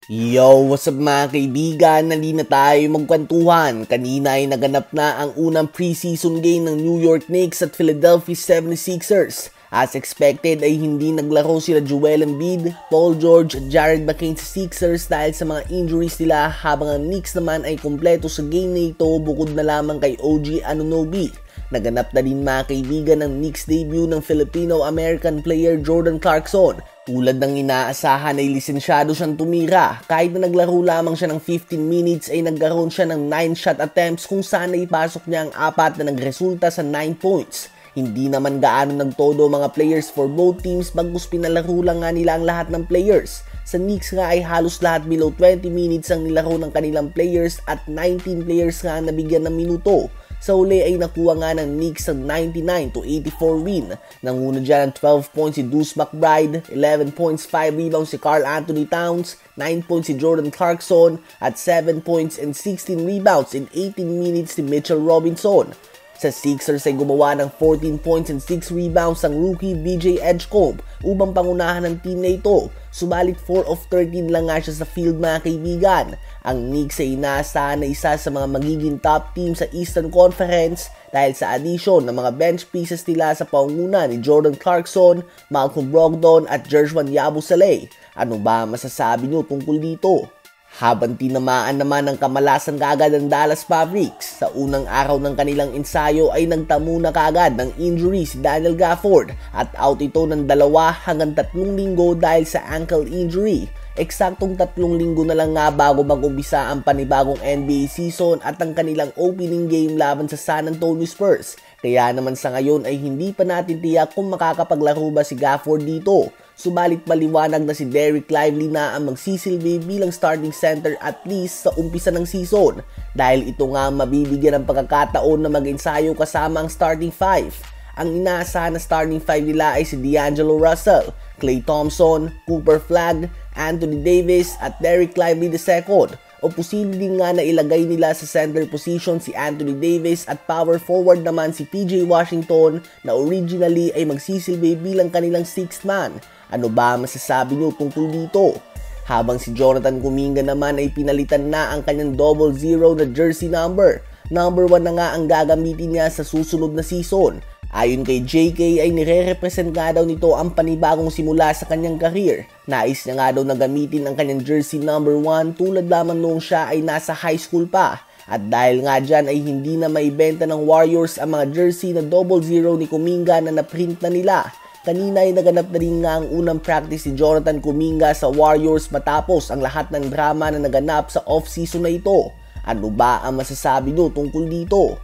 Yo, what's up mga kaibigan? Nali na tayo magkwentuhan. Kanina ay naganap na ang unang preseason game ng New York Knicks at Philadelphia 76ers. As expected ay hindi naglaro sila Joel Embiid, Paul George at Jared McCain sa Sixers dahil sa mga injuries nila, habang ang Knicks naman ay kumpleto sa game na ito bukod na lamang kay OG Anunoby. Naganap na din mga kaibigan ng Knicks debut ng Filipino-American player Jordan Clarkson. Tulad ng inaasahan ay lisensyado siyang tumira. Kahit na naglaro lamang siya ng 15 minutes ay nagkaroon siya ng 9 shot attempts kung saan ay ipasok niya ang 4 na nagresulta sa 9 points. Hindi naman gaano nagtodo mga players for both teams bagkus pinalaro lang nga nila ang lahat ng players. Sa Knicks nga ay halos lahat below 20 minutes ang nilaro ng kanilang players at 19 players nga ang nabigyan ng minuto. Sa uli ay nakuha nga ng Knicks ang 99-84 win. Nanguna dyan ang 12 points si Deuce McBride, 11 points, 5 rebounds si Karl Anthony Towns, 9 points si Jordan Clarkson, at 7 points and 16 rebounds in 18 minutes si Mitchell Robinson. Sa Sixers ay gumawa ng 14 points and 6 rebounds ang rookie VJ Edgecombe upang pangunahan ng team na ito. Subalit 4 of 13 lang nga siya sa field mga kaibigan. Ang Knicks ay inaasahan na isa sa mga magiging top team sa Eastern Conference dahil sa addition ng mga bench pieces nila sa pangunguna ni Jordan Clarkson, Malcolm Brogdon at Jerjuan Yabusele. Ano ba masasabi nyo tungkol dito? Habang tinamaan naman ng kamalasan kaagad ng Dallas Mavericks, sa unang araw ng kanilang ensayo ay nagtamo na kaagad ng injury si Daniel Gafford at out ito ng 2 hanggang 3 linggo dahil sa ankle injury. Eksaktong 3 linggo na lang nga bago mag-umpisa ang panibagong NBA season at ang kanilang opening game laban sa San Antonio Spurs. Kaya naman sa ngayon ay hindi pa natin tiyak kung makakapaglaro ba si Gafford dito. Subalit maliwanag na si Dereck Lively na ang magsisilbi bilang starting center at least sa umpisa ng season dahil ito nga mabibigyan ng pagkakataon na mag-ensayo kasama ang starting 5. Ang inaasahan na starting 5 nila ay si D'Angelo Russell, Klay Thompson, Cooper Flagg, Anthony Davis at Dereck Lively II. O posible din nga na ilagay nila sa center position si Anthony Davis at power forward naman si PJ Washington na originally ay magsisilbi bilang kanilang 6th man. Ano ba masasabi nyo tungkol dito? Habang si Jonathan Kuminga naman ay pinalitan na ang kanyang 00 na jersey number. Number 1 na nga ang gagamitin niya sa susunod na season. Ayon kay JK ay nire-represent nga daw nito ang panibagong simula sa kanyang career. Nais niya nga daw na gamitin ang kanyang jersey number 1 tulad lamang noong siya ay nasa high school pa. At dahil nga dyan ay hindi na maibenta ng Warriors ang mga jersey na 00 ni Kuminga na naprint na nila. Kanina ay naganap na rin nga ang unang practice ni Jonathan Kuminga sa Warriors matapos ang lahat ng drama na naganap sa off-season na ito. Ano ba ang masasabi nyo tungkol dito?